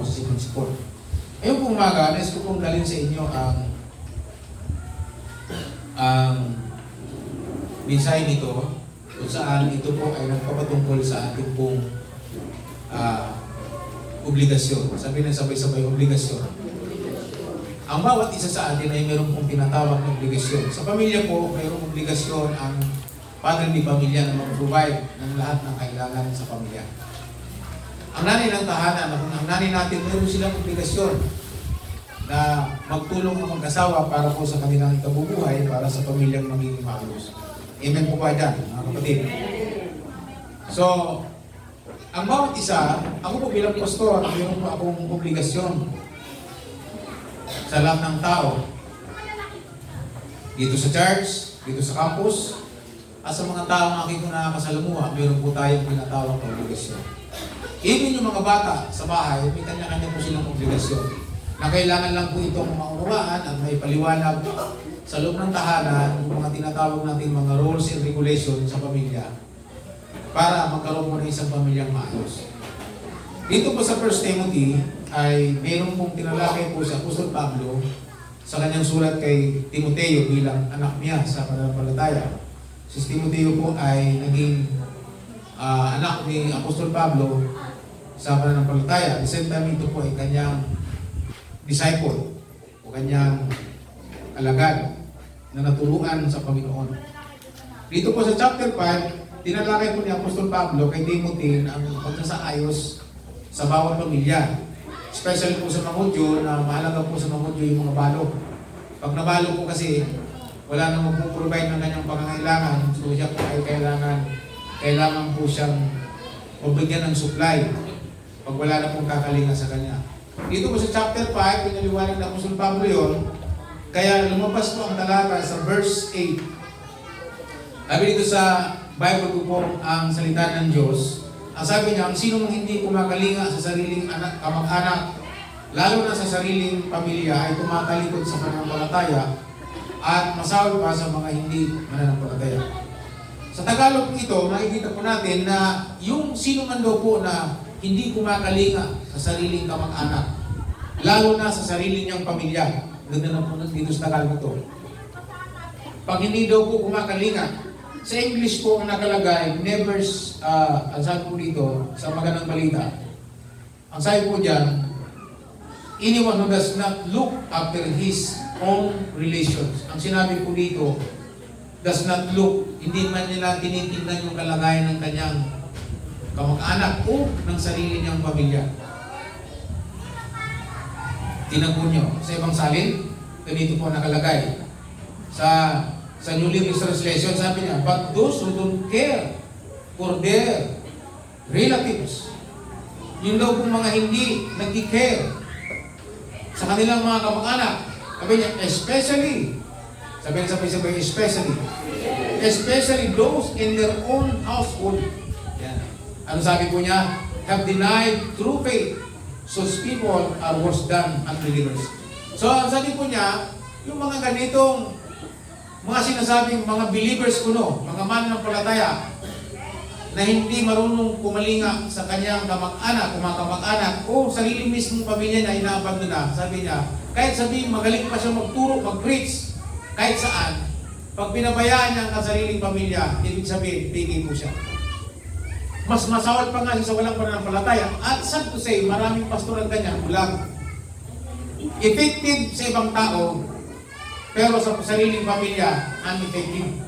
si principal. Ngayon pong umaga, nais ko pong dalhin sa inyo ang mensahe nito kung saan ito po ay nagpapatungkol sa ating pong obligasyon. Sabi na sabay-sabay, obligasyon. Ang bawat isa sa atin ay mayroon pong tinatawag na obligasyon. Sa pamilya po, mayroong obligasyon ang padre ni pamilya na mag-provide ng lahat ng kailangan sa pamilya. Ang nanay ng tahanan, ang nanay natin, mayroon silang obligasyon na magtulong ng mag-asawa para po sa kanilang ikabubuhay para sa pamilyang magiging maayos. Amen po ba dyan, mga kapatid? So, ang bawat isa, ako po bilang pastor, mayroon po akong obligasyon sa lahat ng tao. Dito sa church, dito sa campus, at sa mga taong aking nakakasalamuha, mayroon po tayong pinatawag na obligasyon. Even yung mga bata sa bahay, may kanya-kanya po silang obligasyon na kailangan lang po itong maunawaan at may paliwanag sa loob ng tahanan yung mga tinatawag natin mga rules and regulations sa pamilya para magkaroon po ng isang pamilyang maayos. Dito po sa 1 Timothy ay mayroon pong tinalakay po si Apostol Pablo sa kanyang sulat kay Timoteo bilang anak niya sa pananampalataya. Si Timoteo po ay naging anak ni Apostol Pablo sa pananampalataya. At the same time, ito po ay kanyang disciple o kanyang alagad na naturuan sa Panginoon. Dito po sa chapter 5, tinalakay po ni Apostol Pablo kay Timothy ang pagsasaayos sa bawat pamilya. Especially po sa mga Hudyo, na mahalaga po sa mga Hudyo yung mga balo. Pag nabalo po kasi, wala na magpuprovide ng kanyang pangangailangan, so siya po ay kailangan po siyang magbigyan ng supply pag wala na pong kakalinga sa kanya. Dito po sa chapter 5, pinaliwanag na Apostol Pablo yun, kaya lumabas po ang talata sa verse 8. Sabi dito sa Bible ko po ang salita ng Diyos. Ang sabi niya, ang sino mang hindi kumakalinga sa sariling anak, kamag-anak, lalo na sa sariling pamilya, ay tumatalikod sa pananampalataya at masawal pa sa mga hindi mananampalataya. Sa Tagalog ito, makikita po natin na yung sino man daw po na hindi kumakalinga sa sariling kamag-anak, lalo na sa sarili niyang pamilya. Ganda na po dito sa Tagalog ito. Pag hindi daw po kumakalinga, sa English po ang nakalagay, never, ang sabi po dito, sa magandang balita, ang sabi po dyan, anyone who does not look after his own relations. Ang sinabi po dito, does not look, hindi man nila tinitingnan yung kalagayan ng kanyang kamag-anak o ng sarili niyang pamilya. Tinagpo nyo. Sa ibang salin, ganito po nakalagay. Sa New Living Translation, sabi niya, but those who don't care for their relatives, yung daw pong mga hindi nag-care sa kanilang mga kamag-anak, sabi niya, especially those in their own household. Yan. Ano sabi po niya? Have denied true faith. Such people are worse than unbelievers. So, ang sabi po niya, yung mga ganitong mga sinasabing mga believers kuno, mga mananampalataya na hindi marunong kumalinga sa kanyang kamag-anak, kumakamag-anak o sarili mismong pamilya na inaabandona, sabi niya, kahit sabihin magaling pa siya magturo, mag-preach, kahit saan, pag pinabayaan niya ang sariling pamilya, ibig sabihin, pigay po siya. Mas masawal pa nga siya sa walang pananampalataya. At sad to say, maraming pastoral kanya, ulang. Effective sa ibang tao, pero sa sariling pamilya, uneffective.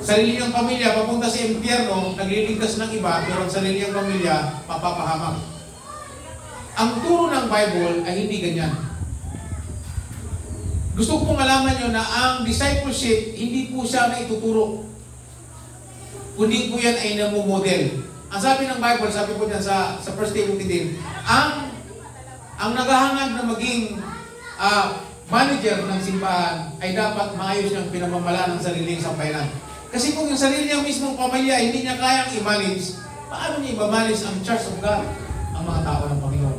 Sarili niyang pamilya, papunta sa impyerno, nagliligtas ng iba, pero ang sarili niyang pamilya, mapapahamak. Ang turo ng Bible ay hindi ganyan. Gusto ko pong malaman nyo na ang discipleship, hindi po siya na ituturo. Kundi po yan ay namumodel. Ang sabi ng Bible, sabi po dyan sa 1 Timothy din, ang naghahangad na maging manager ng simbahan ay dapat maayos niyang pinamamalaan ng sariling sambayanan. Kasi kung yung sarili niya mismong pamilya hindi niya kayang i-manage, paano niya i-manage ang Church of God, ang mga tao ng Panginoon?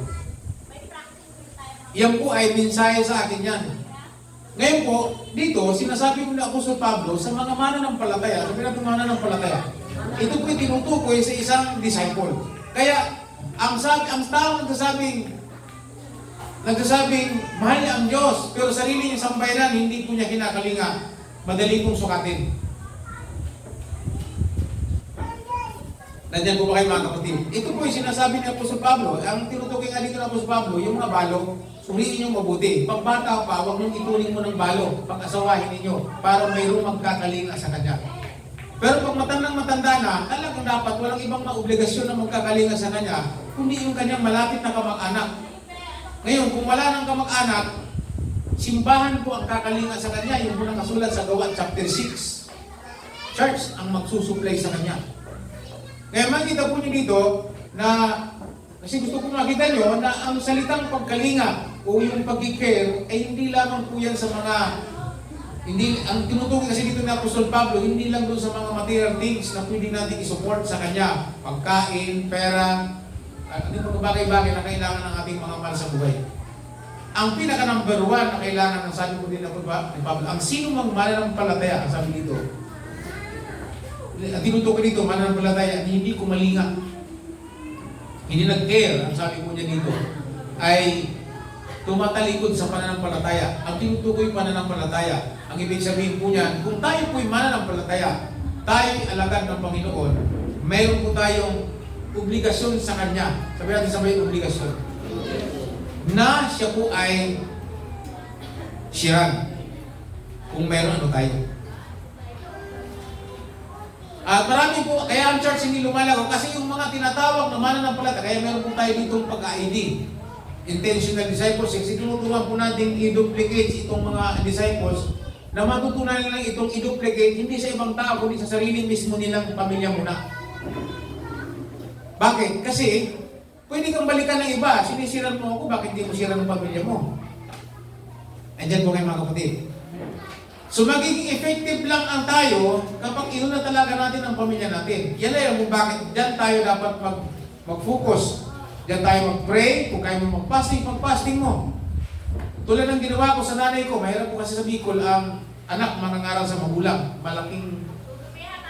Yan po ay mensahe sa akin yan. Ngayon po, dito, sinasabi ko na Apostol Pablo sa mga mananampalataya, sa pinatong mananampalataya. Ito po'y tinutukoy sa isang disciple. Kaya, ang tao nagsasabing, mahal niya ang Diyos, pero sarili niya sambayanan, hindi po niya kinakalinga. Madali pong sukatin. Nandiyan po ba kayo mga kapatid? Ito po yung sinasabi ni Apostol Pablo. Ang tinutukoy nga dito ng Apostol Pablo, yung mga balo, suriin nyo mabuti. Pag bata pa, huwag nyo ituring mo ng balo. Pag-asawahin ninyo, para mayroong magkakalinga sa kanya. Pero pag matanda na, talagang dapat walang ibang obligasyon na magkakalinga sa kanya, kundi yung kanyang malapit na kamag-anak. Ngayon, kung wala ng kamag-anak, simbahan po ang kakalinga sa kanya, yung po nakasulat sa Gawa chapter 6. Church ang magsusupply sa kanya. Kaya makita po nyo dito na, kasi gusto ko makita nyo na ang salitang pagkalinga o yung pag-care ay hindi lamang po yan sa mga, ang tinutukoy kasi dito ni Apostol Pablo, hindi lang doon sa mga material things na pwede natin isupport sa kanya. Pagkain, pera, ano mga bagay-bagay na kailangan ng ating mga mahal sa buhay. Ang pinaka-number 1 na kailangan, ang sabi ko din ni Pablo, ang sino mang mananampalataya, ang sabi dito, tinutukoy dito, mananampalataya, hindi kumalinga. Hindi nag-care, ang sabi ko niya dito, ay tumatalikod sa pananampalataya. Ang tinutukoy pananampalataya, ang ibig sabihin po niyan, kung tayo po'y mananampalataya, tayo'y alagad ng Panginoon, mayroon po tayong obligasyon sa Kanya. Sabi natin sabay obligasyon. Na siya po ay siran. Kung mayroon ano tayo. At marami po, kaya ang church hindi lumalago kasi yung mga tinatawag na mananampalataya, kaya meron po tayo ditong pag-ID. Intentional disciples, tinuturuan po natin i-duplicate itong mga disciples na matutunan nilang itong i-duplicate hindi sa ibang tao, kundi sa sarili mismo nilang pamilya muna. Bakit? Kasi pwede kang balikan ng iba, sinisiran mo ako, bakit hindi mo siran ng pamilya mo? Andiyan po kayo mga kapatid. So magiging effective lang ang tayo kapag inuna talaga natin ang pamilya natin. Yan ay kung bakit dyan tayo dapat mag-focus. Dyan tayo mag-pray, kung kaya mo mag-fasting, pag-fasting mo. Tulad ng ginawa ko sa nanay ko, mahirap po kasi sa Bicol ang anak mangangaral sa magulang. Malaking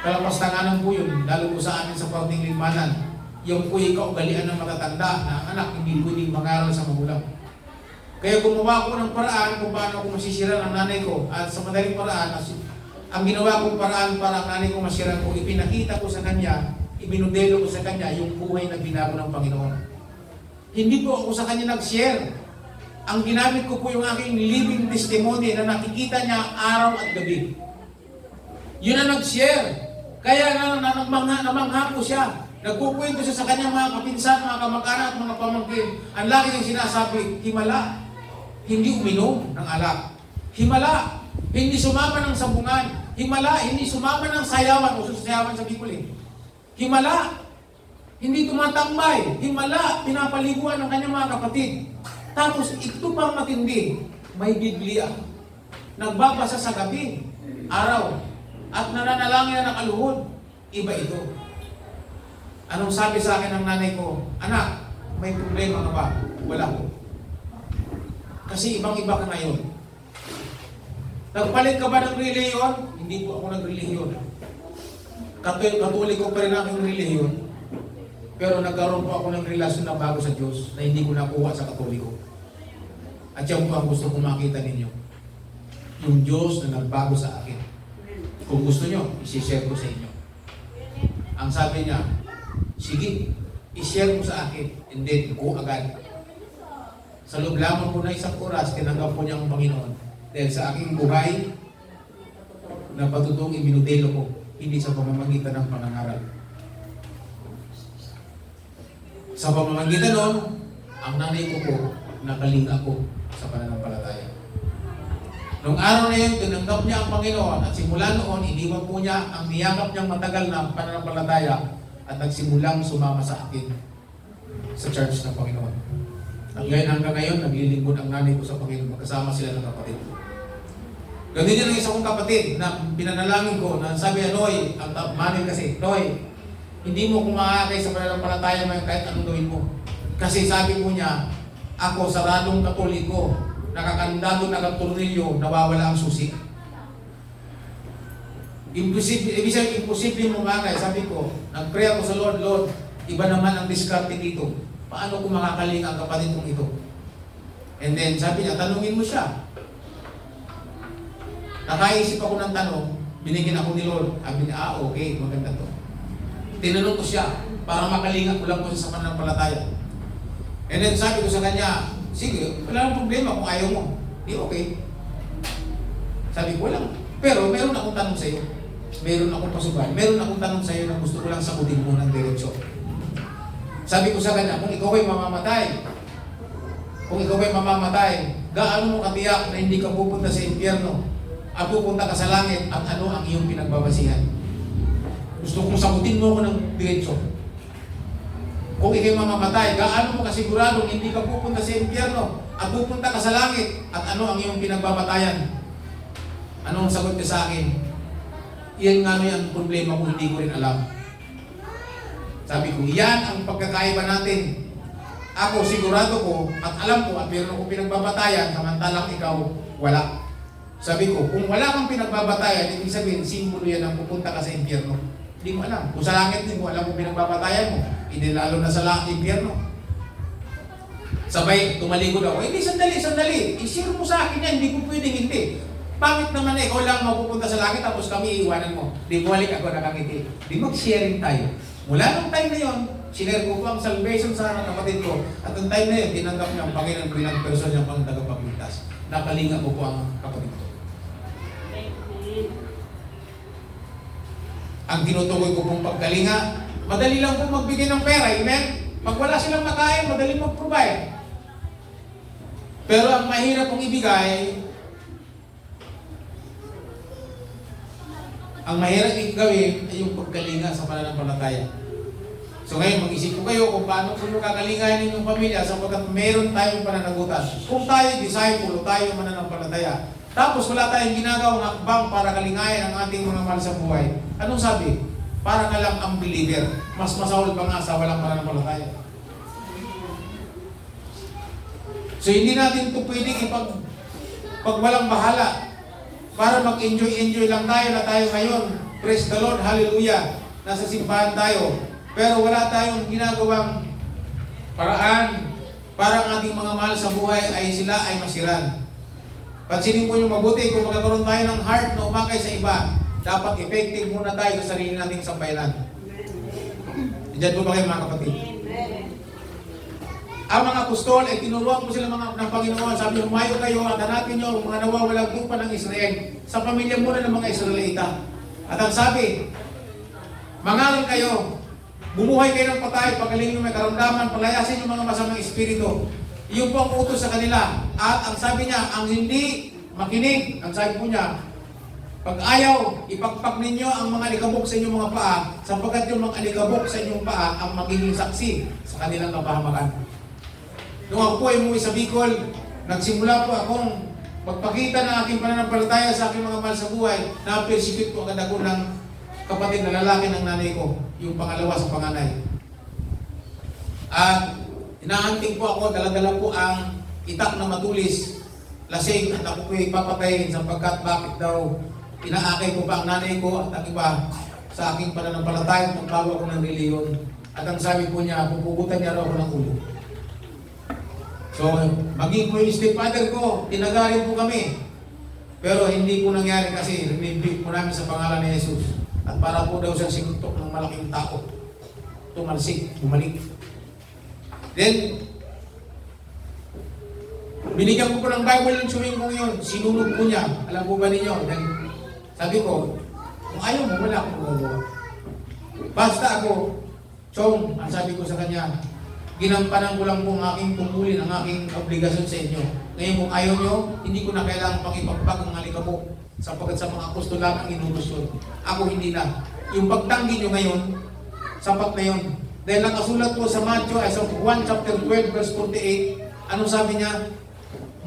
kalapastanganan po yun, lalo po sa amin sa Kaunting Limanan. Yung po kaugalian ng matatanda na anak, hindi pwedeng mangaral sa magulang. Kaya gumawa ko ng paraan kung paano ko masisira ang nanay ko. At sa madaling paraan, ang ginawa kong paraan para ang nanay ko masira ko, ipinakita ko sa kanya, ibinudelo ko sa kanya yung buhay na binago ng Panginoon. Hindi po ako sa kanya nag-share. Ang ginamit ko po yung aking living testimony na nakikita niya araw at gabi. Yun ang nag-share. Kaya namangha po siya. Nagpupuwento siya sa kanyang mga kapinsan, mga kamag-anak at mga pamangkin. Ang lagi niyang sinasabi, himala. Hindi uminom ng alak. Himala. Hindi sumama ng sabungan. Himala. Hindi sumama ng sayawan o susayawan sa Bicol. Himala. Hindi tumatambay. Himala. Pinapaliguan ng kanyang mga kapatid. Tapos ito pang matindi. May Biblia. Nagbabasa sa gabi, araw, at nananalangin na nakaluhod. Iba ito. Anong sabi sa akin ng nanay ko? Anak, may problema ka ba? Wala ko. Kasi ibang-iba ka ngayon. Nagpalit ka ba ng reliyon? Hindi po ako nag-reliyon. Katoliko pa rin aking reliyon. Pero nagkaroon po ako ng relasyon na bago sa Diyos na hindi ko nakuha sa Katoliko. At yan po ang gusto kong makita ninyo. Yung Diyos na nagbago sa akin. Kung gusto nyo, isi-share ko sa inyo. Ang sabi niya, sige, i-share mo sa akin, and then go agad. Sa loob lamang po na isang oras, tinanggap po niya ang Panginoon. Dahil sa aking buhay, na patutong iminudelo ko, hindi sa pamamagitan ng pangangaral. Sa pamamagitan nun, ang nanay ko po, nakalinga ko sa pananampalataya. Noong araw na yun, tinanggap niya ang Panginoon at simula noon, iniwan po niya ang niyakap niyang matagal na pananampalataya at nagsimulang sumama sa akin sa church ng Panginoon. At ngayon hanggang ngayon, naglilingkod ang nanay ko sa Panginoon. Magkasama sila ng kapatid. Ganun din ang isa kong kapatid na pinanalangin ko na sabi, Noy, ang manay kasi, Noy, hindi mo kumakakay sa pananampalataya mo kahit anong gawin mo. Kasi sabi po niya, ako saradong Katoliko, nakakandado na tornilyo, nawawala ang susi. Imposible mo makakay. Sabi ko, nag-pray ako sa Lord, Lord, iba naman ang diskarte dito. Paano kung makakalinga ang kapatid kong ito? And then sabi niya, tanungin mo siya. Nakaisip ako ng tanong, binigyan ako ni Lord. Sabi niya, okay, maganda to. Tinanong ko siya, para makalinga ko lang po siya sa pananampalataya. And then sabi ko sa kanya, sige, wala nang problema kung ayaw mo. Di okay. Sabi ko lang. Pero meron akong tanong sa iyo. Meron akong pasukan. Meron akong tanong sa iyo na gusto ko lang sagutin mo ng diretsyo. Sabi ko sa kanya, kung ikaw ay mamamatay, gaano mo katiyak na hindi ka pupunta sa impyerno at pupunta ka sa langit at ano ang iyong pinagbabasihan? Gusto kong sagutin mo ko ng diretsyo. Kung ikaw mamamatay, gaano mo kasiguradong hindi ka pupunta sa impyerno at pupunta ka sa langit at ano ang iyong pinagbabatayan? Anong sagot niya sa akin? Iyan nga yung problema ko, hindi ko rin alam. Sabi ko, yan ang pagkakaiba natin. Ako sigurado ko at alam ko at meron akong pinagbabatayan, samantalang ikaw wala. Sabi ko, kung wala kang pinagbabatayan, ibig sabihin, simbolo yan ang pupunta ka sa impyerno. Hindi mo alam. Kung sa langit din mo, alam kung pinagbabatayan mo, hindi lalo na sa impyerno. Sabay, tumalikod ako. Hindi, sandali. I-share mo sa akin yan, hindi ko pwedeng hindi. Pangit naman na ikaw lang mapupunta sa langit tapos kami iiwanan mo. Di bumalik ako nakangiti. Di mag-sharing tayo. Mula nung time na yon, sinare ko po ang salvation sa kapatid ko. At ang time na yun, tinanggap niya ang Panginoon bilang person niyang pang tagapagligtas. Nakalinga ko po ang kapatid ko. Ang tinutukoy ko pong pagkalinga, madali lang po magbigay ng pera. Amen? Pag wala silang makain, madali mag-provide. Pero ang mahirap pong ibigay, ang mahirap gawin ay yung pagkalinga sa pananampalataya. So ngayon, mag-isip ko kayo kung paano kung kakalingahin ninyong pamilya sapagkat meron tayong pananagutan. Kung tayo disciple o tayo mananampalataya, tapos wala tayong ginagawang hakbang para kalingahin ang ating mga mahal sa buhay. Anong sabi? Para ka lang unbeliever. Mas masahol pa nga sa walang pananampalataya. So hindi natin ito pwedeng pag walang bahala. Para mag-enjoy lang tayo na tayo ngayon. Praise the Lord, hallelujah. Nasa simbahan tayo. Pero wala tayong ginagawang paraan para ang ating mga mahal sa buhay ay sila ay masiran. Pansinin po yung mabuti, kung magkakaroon tayo ng heart na umakay sa iba, dapat effective muna tayo sa sarili nating sambayanan. Diyan po ba kayo mga kapatid? Ang mga apostol ay tinuruan po sila ng Panginoon. Sabi, humayo kayo at hanapin nyo ang mga nawawalang lupa ng Israel sa pamilya muna ng mga Israelita. At ang sabi, mangaral kayo, bumuhay kayo ng patay, pagaling nyo may karamdaman, palayasin yung mga masamang espiritu. Iyon po ang utos sa kanila. At ang sabi niya, ang hindi makinig, ang sabi po niya, pag ayaw, ipagpag ninyo ang mga alikabok sa inyong mga paa, sapagkat yung mga alikabok sa inyong paa ang magiging saksi sa kanilang kapahamakan. Nung ako po ay umuwi sa Bicol, nagsimula po akong magpakita ng aking pananampalataya sa aking mga mahal sa buhay, na-persecute po agad ako ng kapatid na lalaki ng nanay ko, yung pangalawa sa panganay. At inaanting po ako, dala-dala po ang itak na matulis, lasing, at ako po ay papatayin sapagkat bakit daw inaakay ko pa ang nanay ko at ang iba sa aking pananampalataya, magbago ako ng reliyon. At ang sabi po niya, pupugutan niya raw ako ng ulo. So, maging po yung stepfather ko, tinagarin po kami. Pero hindi po nangyari kasi rinibig po namin sa pangalan ni Jesus. At para po daw siyang sinuntok ng malaking tao. Tumalsik, bumalik. Then, binigyan ko po ng Bible yung chewing kong yun. Sinunog po niya. Alam po ba ninyo? Then, sabi ko, kung ayaw mo, wala akong gagawa. Basta ako, Chong, ang sabi ko sa kanya, ginampanan ko lang po ang aking tungkulin, ang aking obligasyon sa inyo. Ngayon kung ayaw nyo, hindi ko na kailangan pang ipagpag ang alikabok sapagkat sa mga apostol lang ang inutos yun. Ako hindi na. Yung pagtanggi nyo ngayon, sapat na yun. Dahil nakasulat po sa Matthew, ay sa 1 chapter 12 verse 48, anong sabi niya?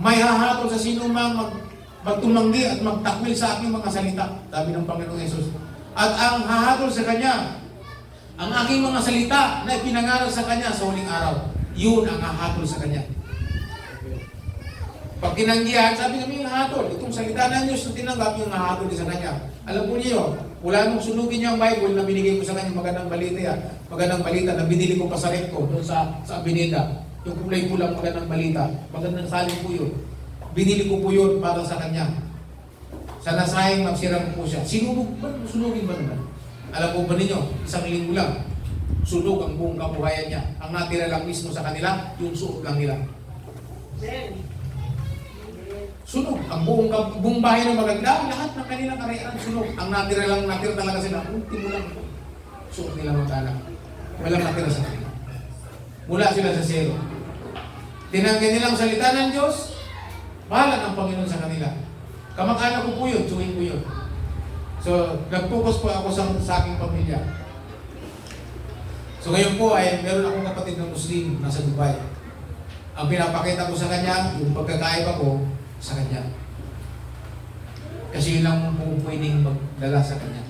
May hahatol sa sino mang magtumanggi at magtakwil sa aking mga salita, sabi ng Panginoong Yesus. At ang hahatol sa Kanya, ang aking mga salita na ipinangaral sa Kanya sa huling araw, yun ang hahatol sa Kanya. Pag tinanggihan, sabi namin yung hatol. Itong salita ng Diyos na tinanggap yung hatol sa kanya. Alam po niyo, wala nung sunugin niya ang Bible na binigay ko sa kanya, magandang balita yan. Magandang balita na binili ko pa sa recto doon sa Abineda. Yung kulay pulang magandang balita. Magandang salin po yun. Binili ko po yun para sa kanya. Sa nasayang magsirang po siya. Sunugin ba naman? Alam po ba ninyo, isang linggo lang, sunog ang buong kabuhayan niya. Ang natira lang mismo sa kanila, yung suot lang nila. Sunog. Ang buong bahay ng maganda, lahat ng kanilang karayaan sunog. Ang natira talaga sila, ultimo lang suot nila mag-anak. Walang natira sa kanila. Mula sila sa zero. Tinanggan nilang salita ng Diyos, bahala ng Panginoon sa kanila. Kamag-anak ko po yun, tuwing ko yun. So, nag-focus po ako sa aking pamilya. So ngayon po ay meron akong kapatid ng Muslim nasa Dubai. Ang pinapakita ko sa kanya, yung pagkakaiba ko sa kanya. Kasi yun lang po pwedeng magdala sa kanya.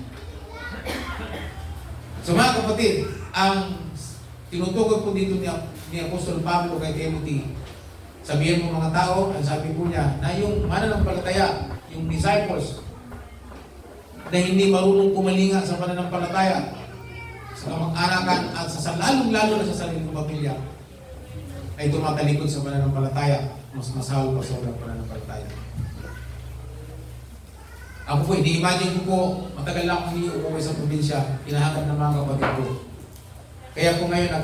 So mga kapatid, ang tinutukoy po dito ni Apostol Pablo kay Timothy, sabihin mo mga tao, ang sabi po niya, na yung mananampalataya, yung disciples, na hindi marunong kumalinga sa pananampalataya, sa kamag-anakan at lalong-lalo na sa sarili ng pamilya, ay tumatalikod sa pananampalataya, mas masahol pa sa walang pananampalataya. Ako po, ini-imagine ko po, matagal lang akong hindi umuwi sa probinsya, hinahanap ng mga kapatid ko. Kaya po ngayon,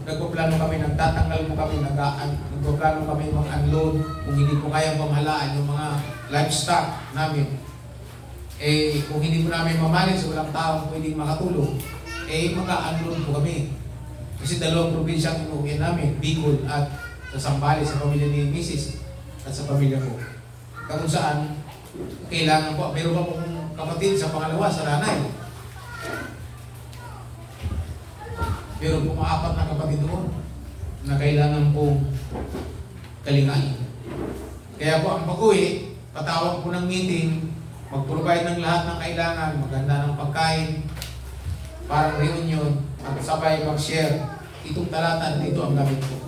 nagpaplano kami, nagtatanggal po kami, nagpaplano kami mag-unload, kung hindi po kaya pamahalaan yung mga livestock namin. Eh, kung hindi po namin mamalis, walang taong pwedeng makatulong, eh, maka-unload po kami. Kasi dalawang probinsya ang inuwi namin, Bicol at sa Sambales, sa pamilya ni Mrs. at sa pamilya ko. Kung saan, kailangan po, meron pa pong kapatid sa pangalawa, sa Ranay. Meron pong 4 na kapatid doon na kailangan pong kalingain. Kaya po ang pag-uwi, patawag po ng meeting, mag-provide ng lahat ng kailangan, maganda ng pagkain, parang reunion, at sabay mag-share. Itong talata dito ang gamit ko.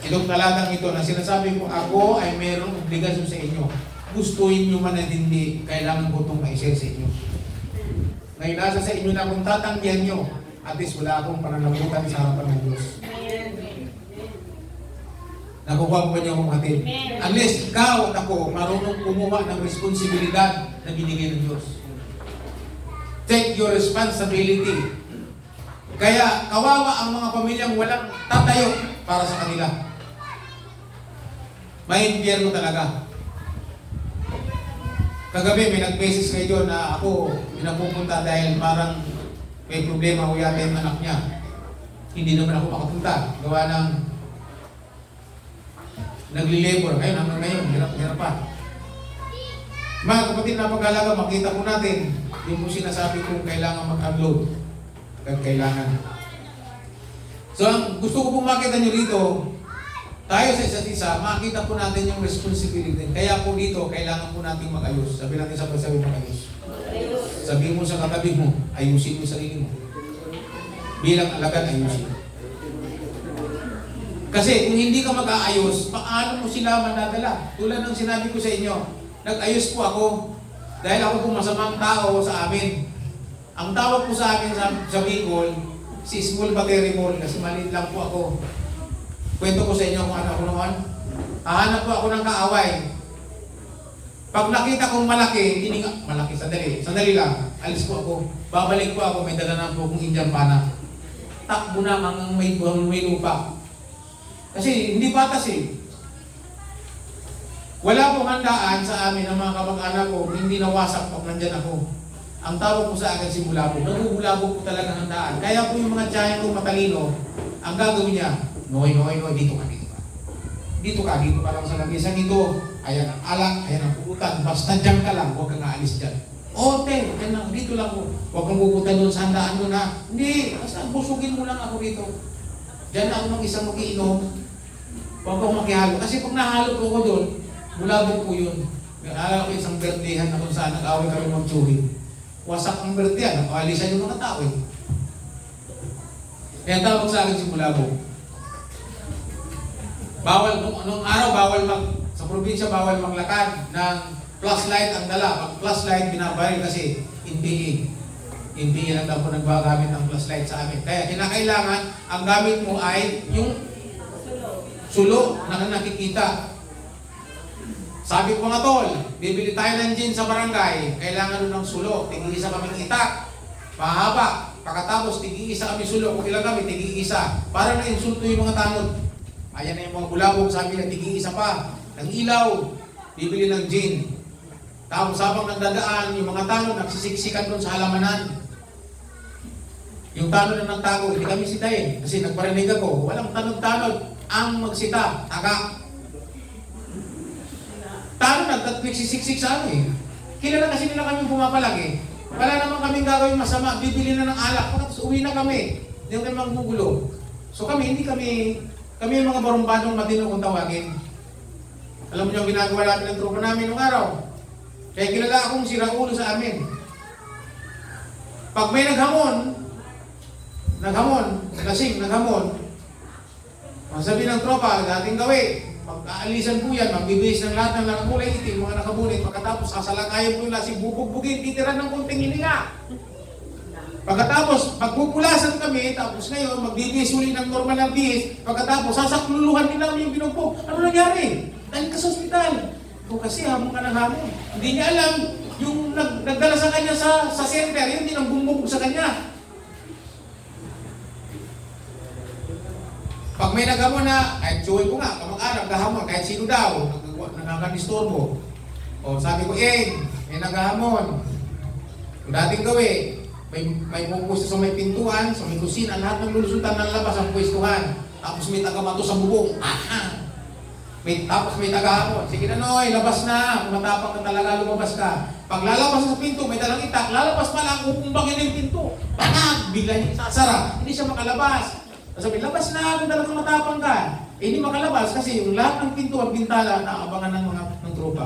Itong talatang ito na sinasabi ko, ako ay mayroong obligasyon sa inyo. Gustuhin nyo man at hindi, kailangan ko itong ma-share sa inyo. Ngayon nasa sa inyo na kung tatanggihan nyo, at least wala akong pananagutan sa harapan ng Diyos. Nakukuha ba niyo akong hatid? Unless ikaw at ako marunong kumuha ng responsibilidad na binigay ng Diyos. Take your responsibility. Kaya kawawa ang mga pamilyang walang tatayo para sa kanila. May impyerno talaga. Kagabi may nag-message kayo doon na ako pinapupunta dahil parang may problema ko yata yung anak niya. Hindi naman ako makapunta. Gawa ng nagli-labor. Ngayon, hanggang ngayon, hirap pa. Mga kapatid, napag-alaga, makita po natin yung po sinasabi kong kailangan mag-unload. Kailangan. So, ang gusto ko pong makita nyo dito, tayo sa isa't isa, makita po natin yung responsibility. Kaya po dito, kailangan po natin mag-ayos. Sabi natin sa pagsabi mag-ayos. Sabihin mo sa katabi mo, ayusin mo sarili mo. Bilang alagad, ayusin. Kasi kung hindi ka mag-aayos, paano mo sila manadala? Tulad ng sinabi ko sa inyo, nag-ayos po ako dahil ako po masamang tao sa amin. Ang tawag po sa amin sa Bicol, si Small Battery Mall, kasi maliit lang po ako. Kwento ko sa inyo kung ano ako noon. Hahanap po ako ng kaaway. Pag nakita kong malaki, malaki, sandali lang, alis po ako. Babalik po ako, may dala na po kong Indian pana. Takbo na hanggang may lupa. Kasi hindi patas eh. Wala pong handaan sa amin ng mga kamag-anak ko, hindi nawasak pag nandyan ako. Ang tawag ko sa akin si Bulabog, nagugulabog po talaga handaan. Kaya po yung mga tiyahin ko matalino, ang gagawin niya, noy, dito ka. Dito ka lang sa labisan ito. Ayan ang alak, ayan ang puputan. Basta dyan ka lang, huwag kang aalis dyan. Dyan lang, dito lang ako. Huwag kang pupunta doon sa handaan mo na. Hindi, basta busugin mo lang ako dito. Dyan ako mag-isang mag-iinom. Huwag kang makihalo. Kasi pag nahalo ko doon, bulabog po yun. Naalala ko isang berdehan na kung saan nag-away kami mag-tsuhin. Wasak ang berdehan, nakalisan yung mga tao eh. Kaya tawag sa akin si Bulabog. Bawal, nung araw, sa probinsya, bawal maglakad ng flashlight ang dala. Pag flashlight, binabaril kasi NPA. NPA lang daw po nagbagamit ng flashlight sa amin. Kaya kinakailangan, ang gamit mo ay yung sulo na nakikita. Sabi ko nga tol, bibili tayo ng gin sa barangay, kailangan nun ng sulo. Tig-iisa kaming itak, mahaba. Pagkatapos, tig-iisa kami sulo. Kung ilang kami, tig-iisa. Para na-insulto yung mga tanod. Ayan na yung mga bulabog, sabi na tig-iisa pa. Ng ilaw, bibili ng gin. Tapos habang nagdadaan, yung mga tanod nagsisiksikan doon sa halamanan. Yung tanod na nagtago, hindi kami sitayin. Kasi nagparinig ako, walang tanod-tanod. Ang magsita, taga. Tanod nagsisiksik sa amin. Kilala kasi nila kami pumapalagi. Wala naman kaming gagawin masama, bibili na ng alak. Tapos uwi na kami. Hindi kami manggugulo. So kami yung mga barumbadong matino kung tawagin. Alam mo yung ginagawa natin ng tropa namin nung araw. Kaya kilala akong siraulo sa amin. Pag may naghamon, naghamon, ang sabi ng tropa, dating gawin, mag-aalisan po yan, magbibihis ng lahat ng nakakulay itim, mga nakabunit, pagkatapos sasalakayin po nila, si bubugbugin, titiran ng kunting hininga. Pagkatapos, magpupulasan kami, tapos ngayon, magbibihis uli ng normal na bihis, pagkatapos, sasakluluhan nila yung binugbog. Ano nangyari? Dahil ka sa ospital. O kasi hamon ka ng hamon. Hindi niya alam, yung nagdala sa kanya sa center, yun din ang bumubog sa kanya. Pag may naghamon na, kahit suway ko nga, kamag-anak, gahamon, kahit sino daw, nakakadisturbo. O sabi ko, may naghahamon. Kung dating gawin, may pupusto sa may pintuan, sa may kusina, lahat ng lulusuntan ng labas ang pwestuhan. Tapos may tagamato sa bubong. Tapos may tagahamon. Sige na Noy, labas na. Kung matapang ka talaga, lumabas ka. Pag lalabas sa pinto, may dalang itak, lalabas pa lang, ukumbangin na yung pinto. Bangag! Bigla niya sasara. Hindi siya makalabas. Sabi, labas na kung talagang matapang ka. Hindi makalabas kasi yung lahat ng pinto at bintala naabangan ng tropa.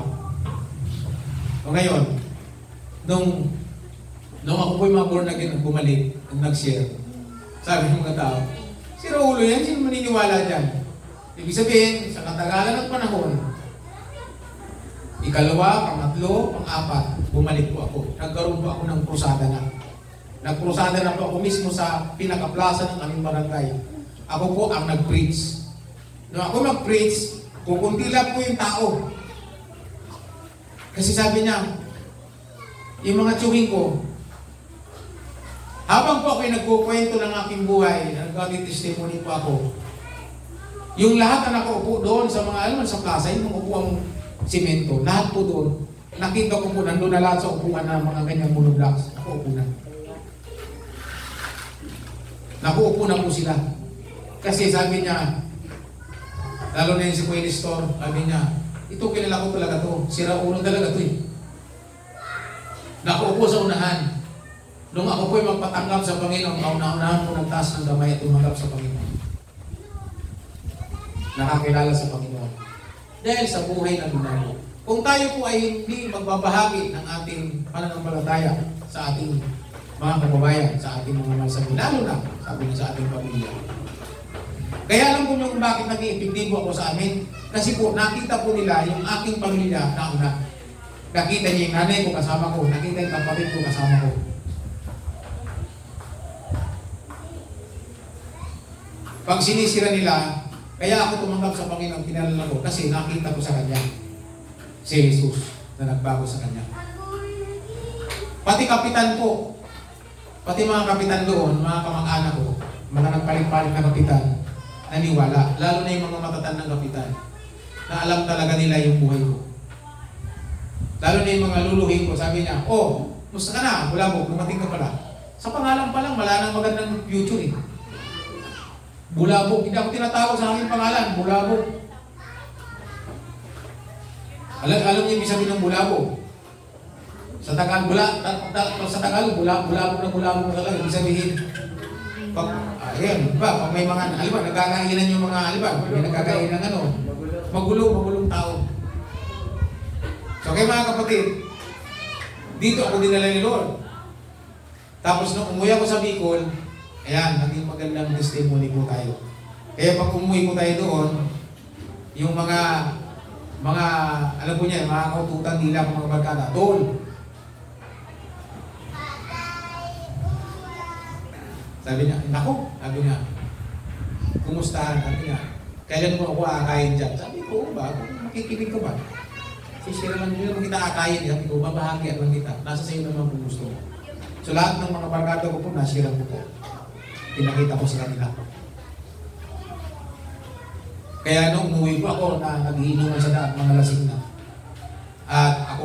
O ngayon, nung ako po'y mga born again at bumalik, nag-share, sabi ng mga tao, si Raulo yan, sino maniniwala dyan? Ibig sabihin, sa katagalan ng panahon, ikalawa, pangatlo, pang-apat, bumalik po ako. Nagkaroon po ako ng krusada na. Nagkrusada na po ako mismo sa pinaka-plaza ng aming barangay. Ako po ang nag-preach. Nung ako nag-preach, kukundila po yung tao. Kasi sabi niya, yung mga tsuwing ko, habang po ako'y nagkukwento ng aking buhay, nag-testimony po ako, yung lahat na nakaupo doon sa mga sa plaza, yung mga upuang simento, lahat po doon, nakita ko po nandun na lahat sa upuan ng mga ganyang monoblocks. Nakaupo na. Nakuupo na po sila. Kasi sabi niya, lalo na yung si Kuya Nestor, sabi niya, ito kilala ko talaga to. Siraulo talaga to eh. Nakuupo sa unahan. Nung ako po'y magpatanggap sa Panginoon, kauna-unahan po nagtaas ng gamay at tumanggap sa Panginoon. Nakakilala sa Panginoon. Dahil sa buhay na lunago. Kung tayo po ay hindi magbabahagi ng ating pananampalataya sa ating mga kababayan, sa ating mga masabi, lalo na, sabi niya, sa ating pamilya. Kaya alam ko nyo bakit naging epektibo ako sa amin. Kasi po, nakita po nila yung aking pamilya na una. Nakita niya yung nanay ko kasama ko, nakita yung kapatid ko kasama ko. Pag sinisira nila, kaya ako tumanggap sa Panginoon, kinalala ko, kasi nakita ko sa Kanya, si Jesus, na nagbago sa Kanya. Pati kapitan po, pati mga kapitan doon, mga kamag-anak ko, mga nagpalit-palit na kapitan, naniwala. Lalo na yung mga matatandang kapitan, na alam talaga nila yung buhay ko. Lalo na yung mga luluhin ko, sabi niya, musta ka na? Wala mo, lumating ka pala. Sa pangalan pa lang, wala nang magandang future eh. Bulabog, hindi ako tinatawag sa aking pangalan, bulabog. Alam niyo ibig sabihin ng bulabog? Sa Tagalog, sa Tagalog, bulabog na talaga. Ibig sabihin, pag may mga, halimbawa, nagkakainan yung mga, halimbawa, may nagkakainan ng magulong tao. So, kaya mga kapatid, dito ako dinala ni Lord. Tapos nung umuwi ako sa Bicol, ayan, naging magandang testimony po tayo. Kaya pag umuwi po tayo doon, yung mga, alam ko niya, mga kaututan nila ng mga barkada, Tol, sabi niya, nako, sabi niya, kumustahan, sabi niya, kailan mo ako aakayin dyan? Sabi ko, ba, makikinig ka ba? Sisira lang nila mo kita akayin, sabi ko, babahagi lang kita, nasa sa'yo naman kung gusto mo. So lahat ng mga barkada ko po, nasira ko po. Pinakita ko sa kanila. Kaya nung umuwi ko ako na nag-iinuman sa daan, mga lasing na. At ako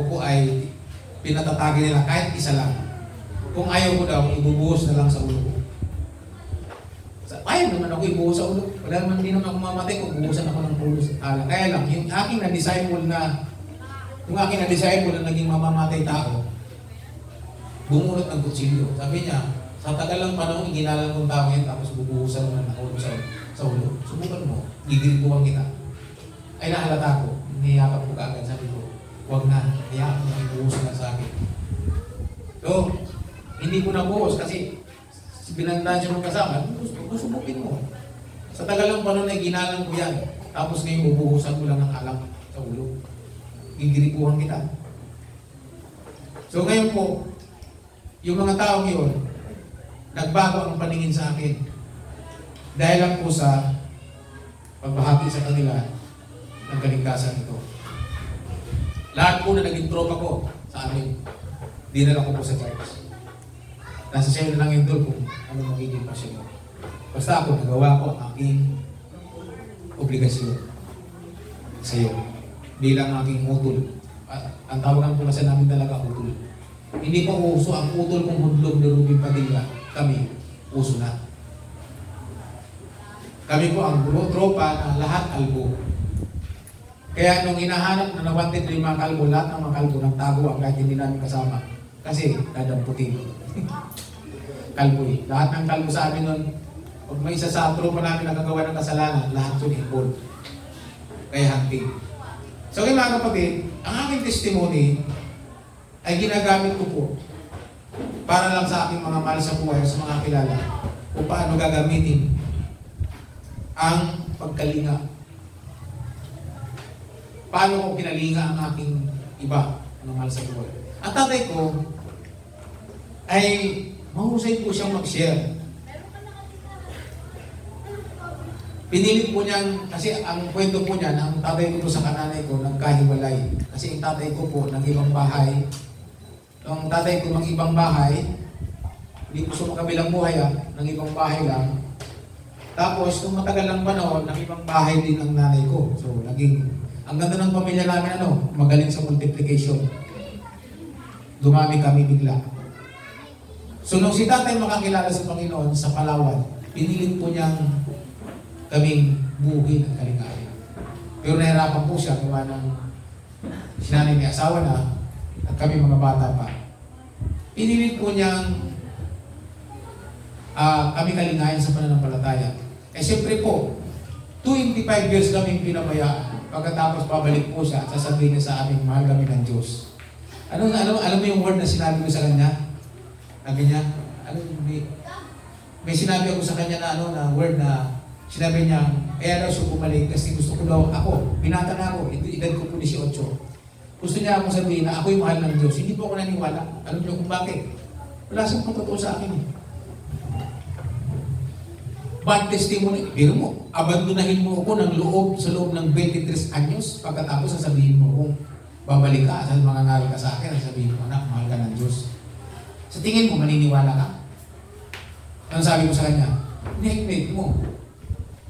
po ay pinatatagi nila kahit isa lang. Kung ayaw ko daw, ibubuhos na lang sa ulo ko. Ayaw naman ako ibuhos sa ulo. Wala naman, hindi naman ako mamatay kung buhusan ako ng ulo sa ala. Kaya lang, yung aking na-disciple na naging mamamatay tao, bumunot ng kutsilyo. Sabi niya, sa tagal ng panahon, iginalang kong tao yan, tapos bubuhusan mo ng ulo sa ulo. Subukan mo, gigilikuhan kita. Ay nahalata ko, niyakap ko kaagad, sabi ko, huwag na, niyakap mo, ibuhusan na sa akin. So, hindi ko nabuhos kasi binandaan siya mong kasama, subukin mo. Sa tagal ng panahon ay ginalang ko yan. Tapos ngayon bubuhusan ko lang ng alak sa ulo. Gigilikuhan kita. So ngayon po, yung mga taong yun, nagbago ang paningin sa akin. Dahil lang po sa pagbahagi sa kanila ng kaligtasan ito. Lahat po na naging tropa ko sa amin, dinala ko po sa church. Nasa sa'yo na lang yung doon kung ano magiging pasyon mo. Basta ako, nagawa ko ang aking obligasyon sa iyo. Bilang aking utol. Ang tawagan po kasi namin talaga utol. Hindi pa uso ang utol kong hudlog ni Ruby Padilla. Kami, uso na. Kami po ang tropa na lahat kalbo. Kaya nung hinahanap na nawanted na yung mga kalbo, lahat ng mga kalbo nagtago ang kahit hindi namin kasama. Kasi dadamputin. Kalbo eh. Lahat ng kalbo sa amin nun, pag may isa sa tropa namin nagagawa ng kasalanan, lahat yun involved. Kaya hunting. So kaya mga kapatid, ang aking testimony ay ginagamit ko po para lang sa aking mga mahal sa buhay, sa mga kilala, kung paano gagamitin ang pagkalinga. Paano ko kinalinga ang aking iba, mga mahal sa buhay. Ang tatay ko ay mahusay po siyang mag-share. Pinilit po niyang, kasi ang kwento po niya, ang tatay ko po sa kananay ko, nagkahiwalay. Kasi ang tatay ko po, ng ibang bahay, ang tatay ko ng ibang bahay, hindi po sa makabilang buhay ng ibang bahay lang. Tapos, nung matagal lang panahon, ng ibang bahay din ang nanay ko. So, ang ganda ng pamilya namin, magaling sa multiplication. Dumami kami bigla. So, nung si tatay makakilala sa Panginoon sa Palawan, pinilit po niyang kaming buhin at kalingayan. Pero nahirapan po siya, gawa ng sinanay may asawa na at kami mga bata pa. Pinilit po niyang kami kalingayan sa pananampalataya. Eh siyempre po, 25 years kami pinabayaan. Pagkatapos pabalik po siya, sasabihin niya sa amin, mahal kami ng Diyos. Alam mo yung word na sinabi ko sa kanya? Sabi niya, may sinabi ako sa kanya na word na sinabi niya, kaya daw siya bumalik kasi gusto ko daw ako, binata na ako, edad ko po 18. Gusto niya akong sabihin na ako yung mahal ng Diyos. Hindi po ako naniwala. Alam niyo kung bakit? Wala siyang patotoo sa akin eh. Bad testimony. Pero mo, abandonahin mo ako sa loob ng 23 anyos, pagkatapos sasabihin mo kung babalik ka, sa mga ngal ka sa akin, sasabihin mo, anak, mahal ka ng Diyos. Sa tingin mo, maniniwala ka? Ano sabi ko sa kanya? Nek mo.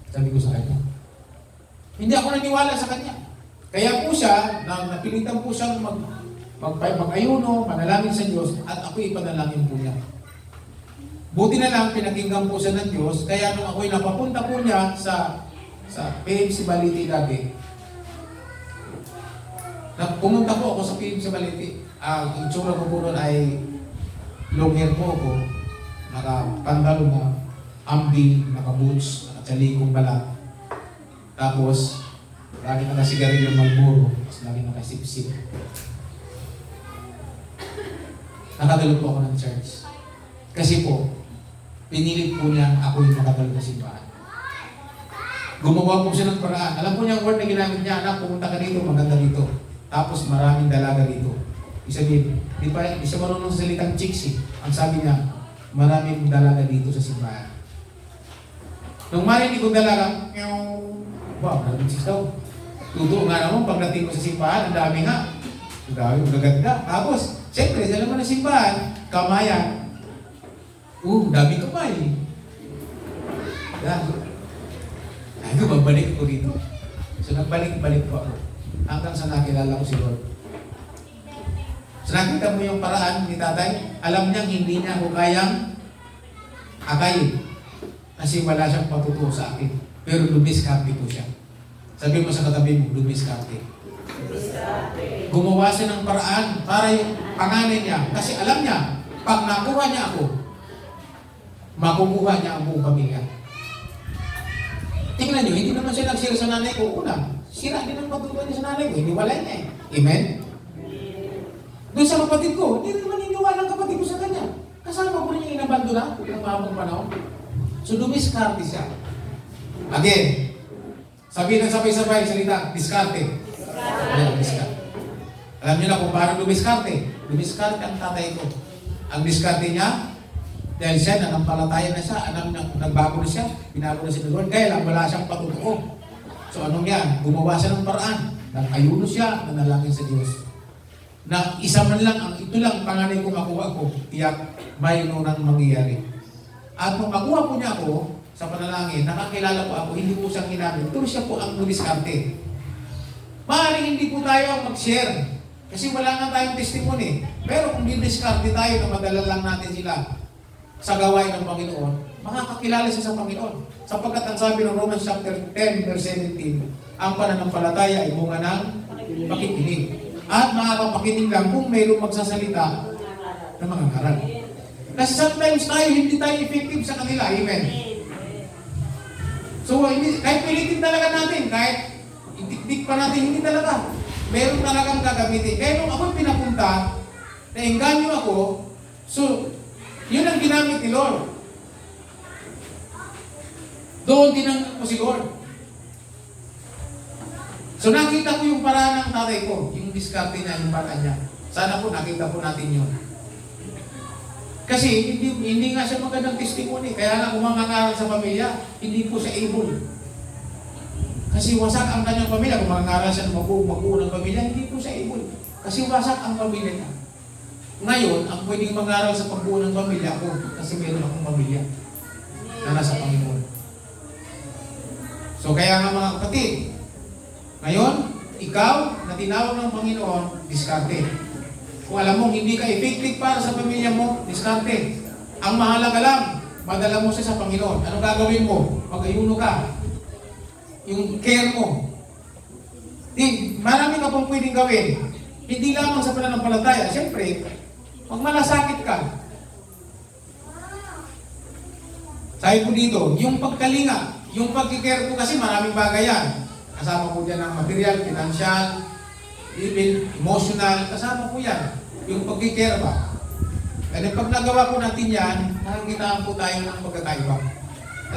Sabi ko sa kanya. Hindi ako naniwala sa kanya. Kaya po siya, napilitan po siyang mag-ayuno, manalangin sa Diyos, at ako ipanalangin po niya. Buti na lang, pinakinggan po siya ng Diyos, kaya nung ako'y napapunta po niya sa PMC Baliti dati, pumunta po ako sa PMC Baliti. Ang itsura ko po doon ay long hair po ako, nakapandalo na ambi, naka-boots, naka-chalikong balat. Tapos, lagi nakasigarilyo Marlboro, tapos lagi nakasip-sip. Nakadalo po ako ng church. Kasi po, pinilit po niya ako yung makadalo ng simbahan. Gumawa po siya ng paraan. Alam po niya ang word na ginamit niya, anak, pumunta ka dito, maganda dito. Tapos maraming dalaga dito. Isabihin, di siya marunong sa salitang chicks eh. Ang sabi niya, maraming dalaga dito sa simbahan. Nung marinig kong dalaga, wow, maraming chicks daw. Totoo nga naman, pagdating ko sa simbahan, ang dami nga. Ang dami, magaganda. Tapos, siyempre, sa laman ng simbahan, kamayan. Dami kamay. Yan. Ay, babalik ko dito. So, nagbalik-balik po ako. Hanggang sa nakilala ko si Lord. So, nakita mo yung paraan ni tatay, alam niyang hindi niya ako kayang akayin. Kasi wala siyang patutuo sa akin. Pero lumiskarte ko siya. Sabi mo sa katabi mo, lumiskarte. Gumawa siya ng paraan para yung panganay niya. Kasi alam niya, pag nakuha niya ako, makukuha niya ang buong pamilya. Tingnan niyo, hindi naman siya nagsira sa nanay ko. Una, sira din ang patutuwa niya sa nanay ko. Hindi wala niya eh. Amen? Doon sa kapatid ko, hindi rin maniniwala ang kapatid ko sa kanya. Kasama ko rin yung inabandona ng mahabang panahon. So, dumiskarte siya. Again, sabihin ng sabay-sabay salita, diskarte. Diskarte. Alam niyo na kung paano dumiskarte. Dumiskarte ang tatay ko. Ang diskarte niya, dahil siya, nanampalataya na siya, nagbago na siya, binago na si Lord, kaya lang wala siyang patutuo. So anong yan? Gumawa siya ng paraan. Nag-ayuno siya, nanalangin sa Diyos. Na isa man lang, ito lang panganay ko makuha ko, tiyak mayroon nang mangyayari. At nung makuha po niya ako sa panalangin, nakakilala po ako, hindi po siyang ginamit. Ito siya po ang dumiskarte. Maaaring hindi po tayo mag-share. Kasi wala nga tayong testimony. Pero kung didiskarte tayo na madala lang natin sila sa gawain ng Panginoon, makakakilala siya sa Panginoon. Sapagkat ang sabi ng Romans chapter 10, verse 17, ang pananampalataya ay bunga ng pakikinig. At makakapakinig lang kung mayroong magsasalita ng mga ngaral. Kasi sometimes tayo, hindi tayo effective sa kanila. Amen. So, kahit pilitin talaga natin, kahit itik-tik pa natin, hindi talaga. Meron talagang gagamitin. Kaya nung ako pinapunta, naengganyo ako, so, yun ang ginamit ni Lord. Doon tinanggap ko si Lord. So nakita ko yung paraan ng tatay ko, yung diskarte niya, yung paraan niya. Sana po nakita po natin yun. Kasi hindi nga siya magandang testimony. Kaya lang umangangaral sa pamilya, hindi po siya able. Kasi wasak ang kanyang pamilya. Kung mangangaral siya ng mabuo ng pamilya, hindi po siya able. Kasi wasak ang pamilya niya. Ngayon, ang pwedeng mangaral sa pagbuo ng pamilya ko, kasi meron akong pamilya na nasa Panginoon. So kaya nga mga kapatid, ngayon, ikaw na tinawag ng Panginoon, diskarte. Kung alam mong hindi ka effective para sa pamilya mo, diskarte. Ang mahalaga lang, madala mo siya sa Panginoon. Ano gagawin mo? Mag-ayuno ka. Yung care mo. Marami ka pong pwedeng gawin. Hindi lamang sa pananampalataya. Siyempre, magmalasakit ka. Sabi po dito, yung pagkalinga, yung pag-care ko kasi maraming bagay yan. Kasama po dyan ang material, financial, even emotional, kasama po yan. Yung pag-care ba? Kaya pag nagawa po natin yan, nakakitaan po tayo ng pagkakaiba.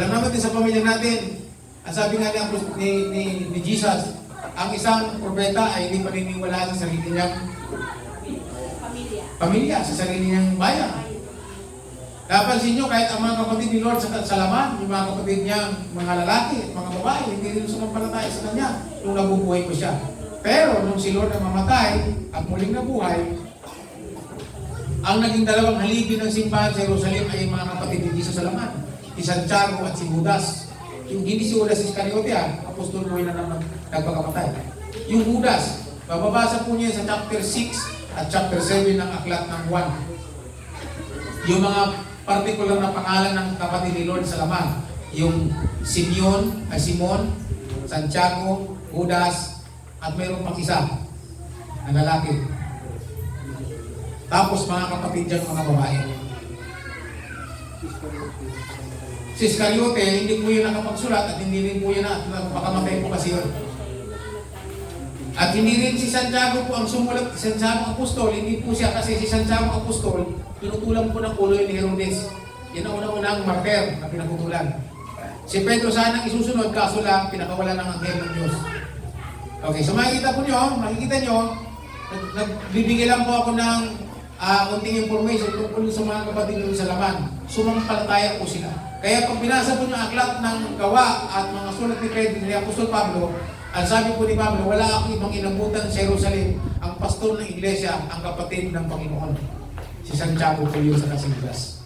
Alam naman din sa pamilya natin, ang sabi nga ni Jesus, ang isang propeta ay hindi paniniwala sa sarili niyang pamilya, sa sarili niyang bayan. Napansin nyo, kahit ang mga kapatid ni Lord sa laman, yung mga kapatid niyang mga lalaki at mga babae, hindi rin sumampalataya sa kanya nung nabubuhay ko siya. Pero nung si Lord na mamatay at muling nabuhay, ang naging dalawang haligi ng simbahan sa Jerusalem ay mga kapatid ni Jesus sa laman. Si Santiago at si Judas. Yung hindi si Judas Iscariote, apostol mo na naman nagpakamatay. Yung Judas, bababasa po niya sa chapter 6 at chapter 7 ng aklat ng Juan. Yung mga particular na pangalan ng kapatid ni Lord sa laman. Yung Simon, Santiago, Judas, at mayroong pang isa na lalaki. Tapos mga kapatid dyan, mga babae. Si Iscariote, hindi po yun nakapagsulat at hindi rin po yun napakamatay po kasi yun. At hindi rin si Santiago po ang sumulat, si Santiago Apostol, hindi po siya kasi si Santiago Apostol, pinutulan po ng ulo ni Herodes. Yan ang unang-unang martir na pinaputulan. Si Pedro sanang isusunod, kaso lang, pinakawala ng anghel ng Diyos. Okay, so makikita nyo, nagbibigay lang po ako ng konting information tungkol sa mga kapatid nyo sa laman. Sumampalataya po sila. Kaya pag binasa po nyo ang aklat ng Gawa at mga sulat ni Pedro, ni Apostol Pablo, ang sabi po ni Pablo, wala akong ibang inabutan sa Jerusalem, ang pastor ng iglesia, ang kapatid ng Panginoon. Si Santiago po yun sa Kasiglas.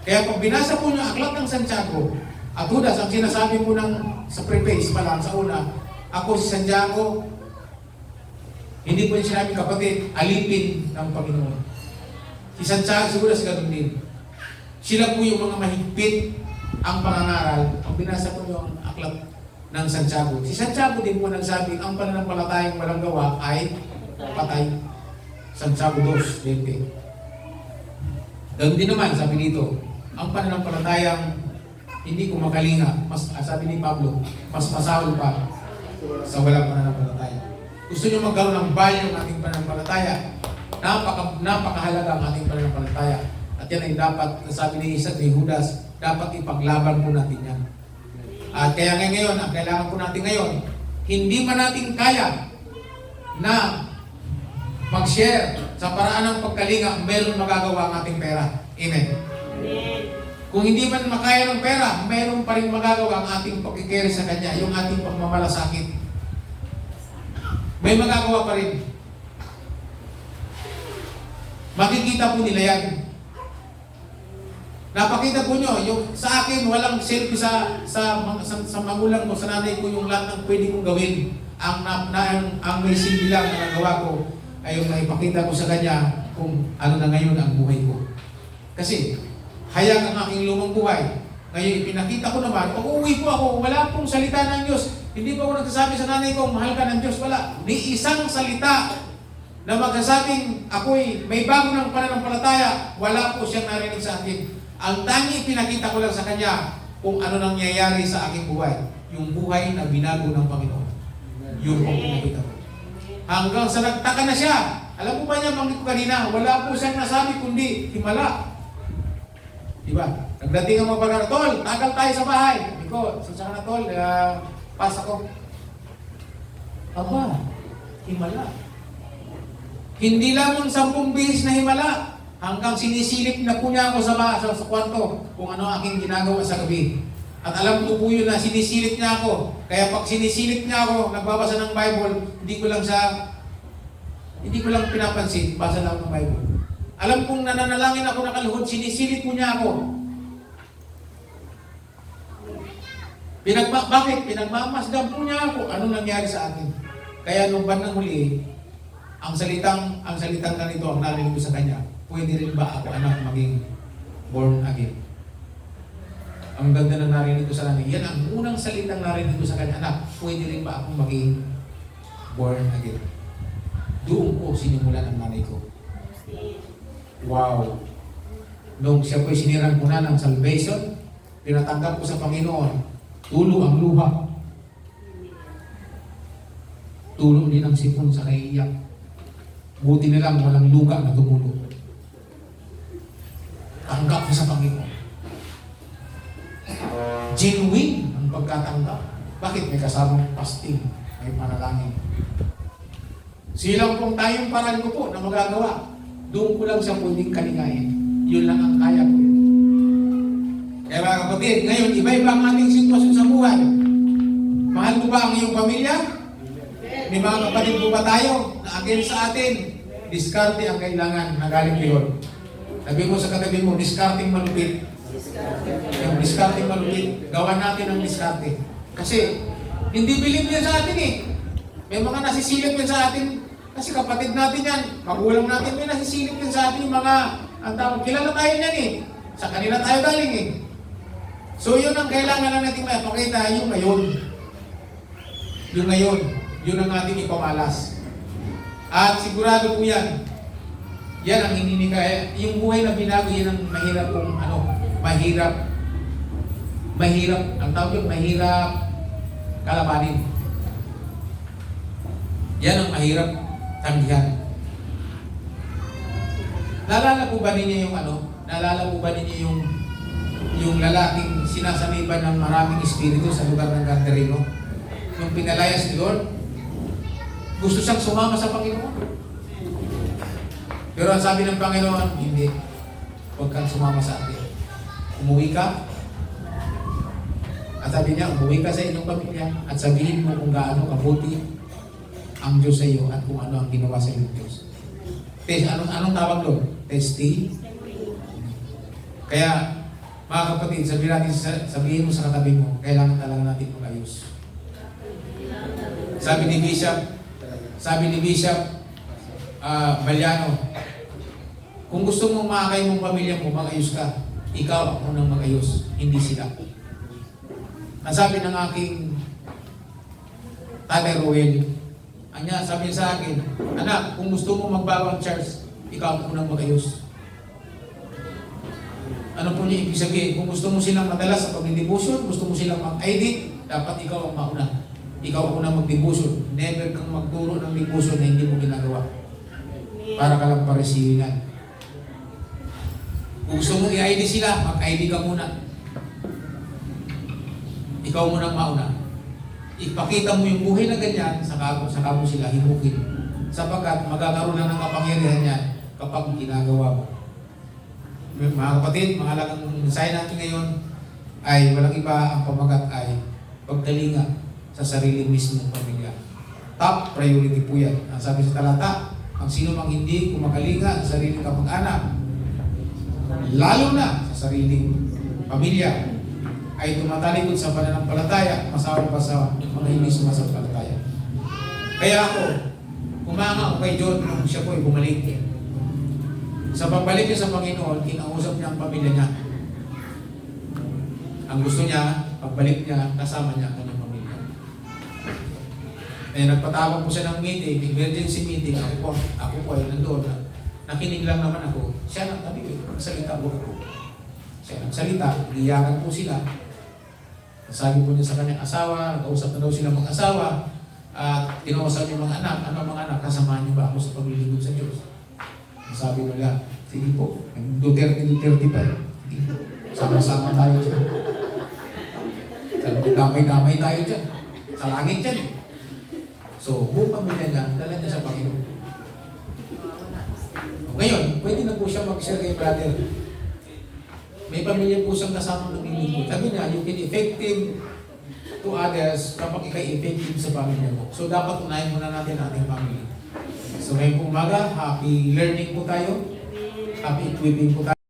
Kaya pag binasa po nyo ang aklat ng Santiago, at Judas, ang sinasabi po sa preface pa lang, sa una, ako si Santiago, hindi po yung sinabi kapatid, alipin ng Panginoon. Si Santiago, siguro si ganun din. Sila po yung mga mahigpit ang pangangaral. Ang binasa po yung aklat ng Santiago. Si Santiago din po nagsabi, ang pananampalatayang walang gawa ay patay. Santiago 2:20. Ganun din naman, sabi dito, ang pananampalatayang hindi kumakalinga, sabi ni Pablo, mas masahol pa sa walang pananampalataya. Gusto nyo magkaroon ng value ng ating pananampalataya, napakahalaga ang ating pananampalataya. At yan ay dapat, sabi ni Judas, dapat ipaglaban po natin yan. At kaya ngayon, ang kailangan po natin ngayon, hindi man natin kaya na mag-share sa paraan ng pagkalinga, meron magagawa ang ating pera. Amen. Amen. Kung hindi man makaya ng pera, meron pa rin magagawa ang ating pagkikere sa Kanya, yung ating pagmamalasakit. May magagawa pa rin. Makikita po nila yan. Napakita po nyo, yung sa akin, walang selfie sa magulang ko, sa nanay ko, yung lahat ng pwede kong gawin. Ang may silbi lang na nagawa ko ay yung naipakita ko sa Kanya kung ano na ngayon ang buhay ko. Kasi, hayag ang aking lumang buhay. Ngayon, ipinakita ko naman, pag uuwi po ako, wala pong salita ng Diyos. Hindi po ako nagsasabi sa nanay ko, mahal ka ng Diyos. Wala. Ni isang salita na magsasabing ako'y may bago ng pananampalataya, wala po siyang narinig sa akin. Ang tangi ipinakita ko lang sa Kanya kung ano nangyayari sa aking buhay. Yung buhay na binago ng Panginoon. Yung pong pinakita ko. Hanggang sa nagtaka na siya. Alam mo ba niya, banggit ko kanina, wala po siyang nasabi kundi himala. Diba? Nagdating ang mga pagkara, Tol, tagal tayo sa bahay. Sabi ko, saan na Tol? Pas ako. Aba, himala. Hindi lamang 10 bihis na himala. Hanggang sinisilip na po niya ako sa kwarto kung ano aking ginagawa sa gabi. At alam ko po yun na sinisilip niya ako. Kaya pag sinisilip niya ako, nagbabasa ng Bible, hindi ko lang pinapansin, basa lang ng Bible. Alam kong nananalangin ako nakaluhod, sinisilip po niya ako. Bakit? Pinagmamasdan po niya ako. Ano nangyari sa akin? Kaya nung bandang huli, ang salitang ganito ang narinig ko sa Kanya, pwede rin ba ako anak maging born again? Ang ganda na narinig ko sa nanay. Yan ang unang salitang narinig ko sa Kanya, anak, pwede rin ba akong maging born again? Doon ko sinimulan ang nanay ko. Wow! Nung siya po'y sinirang ko na ng salvation, pinatanggap ko sa Panginoon, tulo ang luha. Tulo din ang sipon sa kaiiyak. Buti na lang walang luga na tumulo. Tanggap ko sa Panginoon. Genuine ang pagkatanggap. Bakit? May kasamang fasting, may panalangin. Silang pong tayong paraan ko po na magagawa. Doon ko lang siya pwedeng kaligayin. Yun lang ang kaya ko. Kaya mga kapatid, ngayon, iba-iba ang ating sitwasyon sa buhay. Mahal mo ba ang iyong pamilya? May mga kapatid po ba tayo na against sa atin? Diskarte ang kailangan na galing kayo. Sabi mo sa katabi mo, discarding malupit. Yung discarding malupit, gawa natin ang diskarte. Kasi, hindi bilib yan sa atin eh. May mga nasisilip yan sa atin. Kasi kapatid natin yan, magulang natin, may nasisilip yan sa atin yung mga, ang tawag, kilala tayo yan eh. Sa kanila tayo galing eh. So yun ang kailangan lang natin mapakita, yung ngayon. Yung ngayon, yun ang ating ipamalas. At sigurado po yan, yan ang hindi kaya. Yung buhay na binago, yan ang mahirap kung mahirap, ang tawag yung mahirap kalabanin. Yan ang mahirap tanggihan. Naalala po ba ninyo yung yung lalaking sinasaniban ng maraming espiritu sa lugar ng Gadareno, nung pinalayas ni Lord, gusto siyang sumama sa Panginoon. Pero ang sabi ng Panginoon, hindi. Huwag kang sumama sa akin. Umuwi ka. At sabi niya, umuwi ka sa inyong pamilya at sabihin mo kung gaano kabuti ang Diyos sa iyo at kung ano ang ginawa sa iyo ng Diyos. Anong tawag doon? Testing. Kaya, mga kapatid, sabihin mo sa katabi mo, kailangan talaga natin mag-ayos. Sabi ni Bishop Baliano, kung gusto mong makakay mong pamilya mo, mag-ayos ka. Ikaw ang unang mag-ayos, hindi sila. Ang sabi ng aking Tatay Roel, sabi niya sa akin, anak, kung gusto mo magbago ang church, ikaw ang unang mag-ayos. Ano po niya ibig sabihin? Kung gusto mo silang madala sa pag-devotion, gusto mo silang mag-ID, dapat ikaw ang mauna. Ikaw ang unang mag-devotion. Never kang magturo ng devotion na hindi mo ginagawa. Para ka lang paresihingan. Kung gusto mo i-ID sila, mag-ID ka muna. Ikaw munang mauna. Ipakita mo yung buhay na ganyan, saka mo sila himukin. Sapagkat magkakaroon na ng kapangyarihan yan kapag ginagawa mo. Mga kapatid, mga halagang mensahe natin ngayon ay walang iba, ang pamagat ay pagdalinga sa sarili mismong pamilya. Top priority po yan. Ang sabi sa talata, ang sino mang hindi kumakalinga sa sariling kamag-anak, lalo na sa sariling pamilya, ay tumatalikod sa pananampalataya, masama pa sa mga hindi sumasampalataya. Kaya ako, kumanga ako kay John nung siya po ay bumalik. Sa pagbalik niya sa Panginoon, kinausap niya ang pamilya niya. Ang gusto niya, pagbalik niya, kasama niya ang kanyang pamilya. Eh, nagpatawag po siya ng meeting, emergency meeting, ako po ay nandoon. Nakinig lang naman ako. Siya nagtabi, magsalita po ako. Siya nagsalita, iyakan po sila. Sabi po niya sa kanyang asawa, nag-usap na daw sila mag-asawa, at tinausap niya mga anak, ano mga anak, kasamahan niyo ba ako sa paglilingkod sa Diyos? Sabi nila, sige po, Duterte pa. Sama-sama tayo dyan. Damay-damay tayo dyan. Sa langit dyan. So, buong pamilya niya, dala niya sa Panginoon. Ngayon, pwede na po siya mag-share kay brother. May pamilya po siyang kasamang lumilingkod. Sabi niya, you can effective to others kapag ikay effective sa pamilya mo. So, dapat unahin muna natin ang ating pamilya. So, ngayong umaga, happy learning po tayo. Happy equipping po tayo.